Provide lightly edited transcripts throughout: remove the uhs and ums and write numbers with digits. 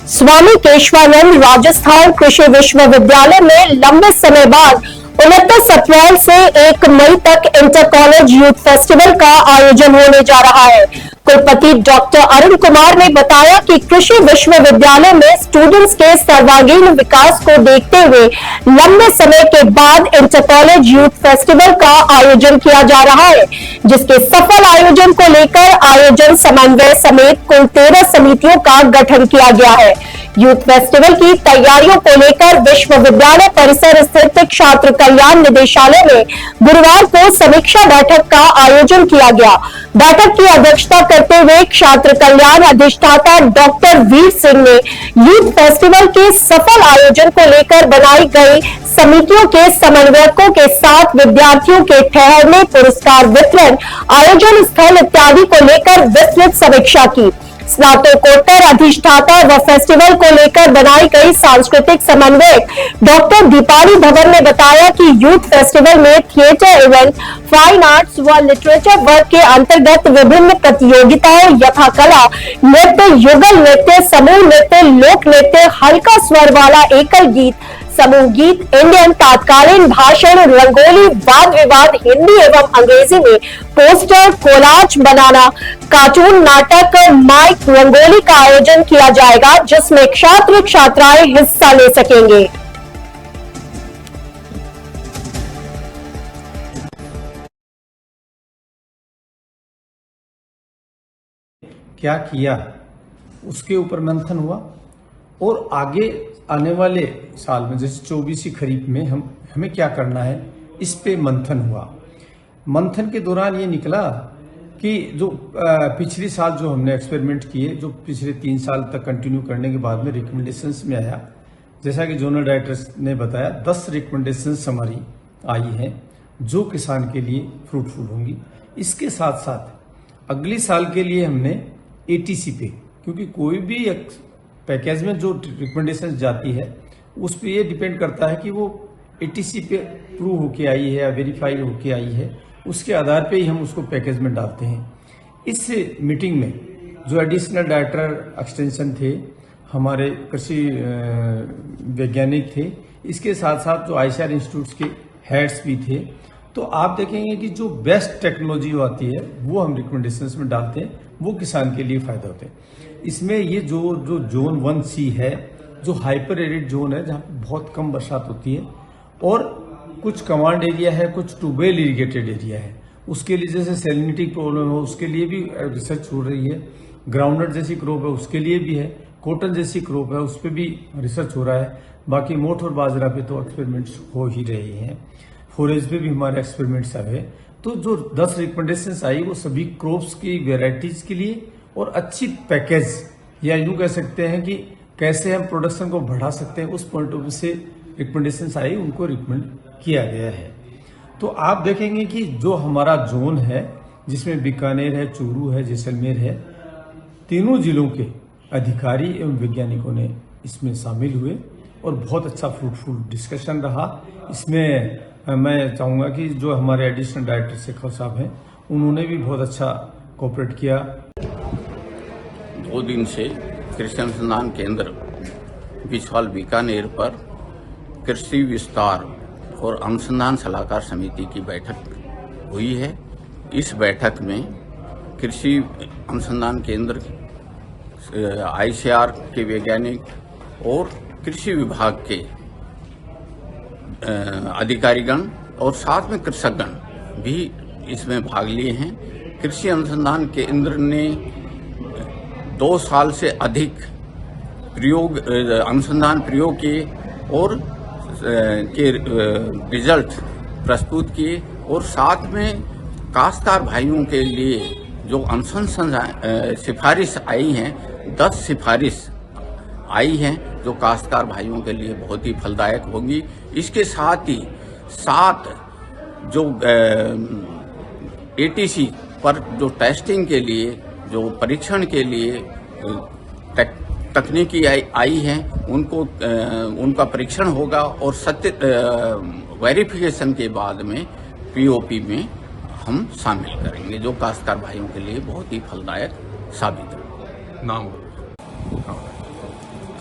स्वामी केशवानंद राजस्थान कृषि विश्वविद्यालय में लंबे समय बाद 29 अप्रैल से 1 मई तक इंटर कॉलेज यूथ फेस्टिवल का आयोजन होने जा रहा है। कुलपति डॉक्टर अरुण कुमार ने बताया कि कृषि विश्वविद्यालय में स्टूडेंट्स के सर्वांगीण विकास को देखते हुए लंबे समय के बाद इंटर कॉलेज यूथ फेस्टिवल का आयोजन किया जा रहा है, जिसके सफल आयोजन को लेकर आयोजन समन्वय समेत कुल 13 समितियों का गठन किया गया है। यूथ फेस्टिवल की तैयारियों को लेकर विश्वविद्यालय परिसर स्थित छात्र कल्याण निदेशालय में गुरुवार को समीक्षा बैठक का आयोजन किया गया। बैठक की अध्यक्षता करते हुए छात्र कल्याण अधिष्ठाता डॉक्टर वीर सिंह ने यूथ फेस्टिवल के सफल आयोजन को लेकर बनाई गई समितियों के समन्वयकों के साथ विद्यार्थियों के ठहरने, पुरस्कार वितरण, आयोजन स्थल इत्यादि को लेकर विस्तृत समीक्षा की। स्नातकोत्तर अधिष्ठाता व फेस्टिवल को लेकर बनाई गई सांस्कृतिक समन्वयक डॉक्टर दीपाली धवन ने बताया कि यूथ फेस्टिवल में थिएटर इवेंट, फाइन आर्ट्स व लिटरेचर वर्ग के अंतर्गत विभिन्न प्रतियोगिताएं यथा कला, नृत्य, युगल नृत्य, समूह नृत्य, लोक नृत्य, हल्का स्वर वाला एकल गीत, समूह गीत, इंडियन, तात्कालीन भाषण, रंगोली, वाद विवाद, हिंदी एवं अंग्रेजी में पोस्टर, कोलाज बनाना, कार्टून, नाटक, माइक, रंगोली का आयोजन किया जाएगा, जिसमें छात्र छात्राएं हिस्सा ले सकेंगे। क्या किया उसके ऊपर मंथन हुआ और आगे आने वाले साल में जैसे 24 खरीफ में हमें क्या करना है, इस पे मंथन हुआ। मंथन के दौरान ये निकला कि जो पिछले साल जो हमने एक्सपेरिमेंट किए, जो पिछले 3 साल तक कंटिन्यू करने के बाद में रिकमेंडेशंस में आया, जैसा कि जोनल डायरेक्टर ने बताया 10 रिकमेंडेशंस हमारी आई हैं जो किसान के लिए फ्रूटफुल होंगी। इसके साथ साथ अगले साल के लिए हमने ATC पे, क्योंकि कोई भी पैकेज में जो रिकमेंडेशन जाती है उस पर ये डिपेंड करता है कि वो ATC पे प्रूव होके आई है या वेरीफाई होके आई है, उसके आधार पे ही हम उसको पैकेज में डालते हैं। इस मीटिंग में जो एडिशनल डायरेक्टर एक्सटेंशन थे, हमारे कृषि वैज्ञानिक थे, इसके साथ साथ जो ICAR इंस्टीट्यूट्स के हेड्स भी थे। तो आप देखेंगे कि जो बेस्ट टेक्नोलॉजी आती है वो हम रिकमेंडेशंस में डालते हैं, वो किसान के लिए फायदा होता है। इसमें ये जो जोन 1C है, जो हाइपर एरिड जोन है जहाँ पे बहुत कम बरसात होती है और कुछ कमांड एरिया है, कुछ ट्यूबवेल इरिगेटेड एरिया है, उसके लिए जैसे सैलिनिटी प्रॉब्लम हो उसके लिए भी रिसर्च हो रही है। ग्राउंडनट जैसी क्रॉप है उसके लिए भी है, कॉटन जैसी क्रॉप है उस पर भी रिसर्च हो रहा है। बाकी मोठ और बाजरा पे तो एक्सपेरिमेंट्स हो ही रहे हैं, फॉरेज पे भी हमारे एक्सपेरिमेंट्स आए। तो जो 10 रिकमेंडेशंस आई वो सभी क्रॉप्स की वेराइटीज के लिए और अच्छी पैकेज, या यूं कह सकते हैं कि कैसे हम प्रोडक्शन को बढ़ा सकते हैं, उस पॉइंट ऑफ व्यू से रिकमेंडेशंस आई, उनको रिकमेंड किया गया है। तो आप देखेंगे कि जो हमारा जोन है जिसमें बीकानेर है, चूरू है, जैसलमेर है, तीनों जिलों के अधिकारी एवं वैज्ञानिकों ने इसमें शामिल हुए और बहुत अच्छा फ्रूटफुल डिस्कशन रहा। इसमें मैं चाहूँगा कि जो हमारे एडिशनल डायरेक्टर शेखर साहब हैं उन्होंने भी बहुत अच्छा कोऑपरेट किया। 2 दिन से कृषि अनुसंधान केंद्र बिछवाल बीकानेर पर कृषि विस्तार और अनुसंधान सलाहकार समिति की बैठक हुई है। इस बैठक में कृषि अनुसंधान केंद्र, ICAR के वैज्ञानिक और कृषि विभाग के अधिकारीगण और साथ में कृषकगण भी इसमें भाग लिए हैं। कृषि अनुसंधान केंद्र ने 2 साल से अधिक अनुसंधान प्रयोग किए और के रिजल्ट प्रस्तुत किए और साथ में काश्तकार भाइयों के लिए जो अनुसंधान सिफारिश आई हैं, 10 सिफारिश आई हैं जो काश्तकार भाइयों के लिए बहुत ही फलदायक होगी। इसके साथ ही 7 जो ATC पर जो टेस्टिंग के लिए, जो परीक्षण के लिए तकनीकी आई हैं, उनका परीक्षण होगा और सत्य वेरिफिकेशन के बाद में POP में हम शामिल करेंगे, जो काश्तकार भाइयों के लिए बहुत ही फलदायक साबित हो। नाम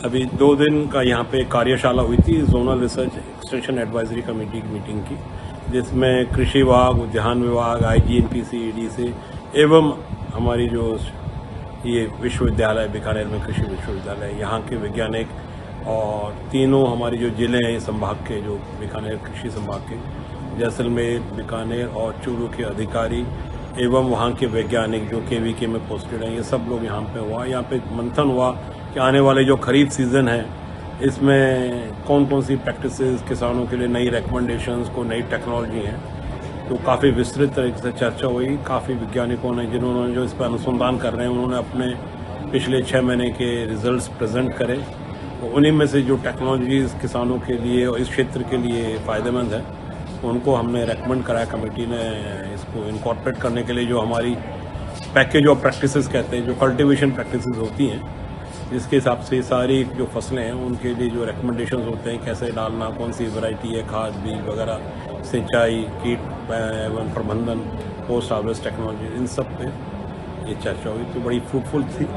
अभी 2 दिन का यहाँ पे कार्यशाला हुई थी zonal research extension advisory committee की मीटिंग की, जिसमें कृषि विभाग, उद्यान विभाग, IGNPC, ED से एवं हमारी जो ये विश्वविद्यालय बीकानेर में कृषि विश्वविद्यालय, यहाँ के वैज्ञानिक और तीनों हमारी जो जिले हैं संभाग के, जो बीकानेर कृषि संभाग के, जैसलमेर, बीकानेर और चूरू के अधिकारी एवं वहाँ के वैज्ञानिक जो KVK में पोस्टेड हैं, ये सब लोग यहाँ पे हुआ। यहाँ पे मंथन हुआ कि आने वाले जो खरीफ सीजन है इसमें कौन कौन सी प्रैक्टिसेस किसानों के लिए, नई रिकमेंडेशंस को, नई टेक्नोलॉजी हैं, तो काफ़ी विस्तृत तरीके से चर्चा हुई। काफ़ी वैज्ञानिकों ने, जिन्होंने जो इस पर अनुसंधान कर रहे हैं, उन्होंने अपने पिछले 6 महीने के रिजल्ट्स प्रेजेंट करे। तो उन्हीं में से जो टेक्नोलॉजीज किसानों के लिए और इस क्षेत्र के लिए फ़ायदेमंद है, उनको हमने रेकमेंड कराया। कमेटी ने इसको इनकॉर्पोरेट करने के लिए जो हमारी पैकेज ऑफ प्रैक्टिसेस कहते हैं, जो कल्टीवेशन प्रैक्टिसेस होती हैं, जिसके हिसाब से सारी जो फसलें हैं उनके लिए जो रिकमेंडेशंस होते हैं, कैसे डालना, कौन सी वैरायटी है, खाद, बीज वगैरह, सिंचाई, कीट एवं प्रबंधन, पोस्ट हार्वेस्ट टेक्नोलॉजी, इन सब पे ये चर्चा हुई, तो बड़ी फ्रूटफुल थी।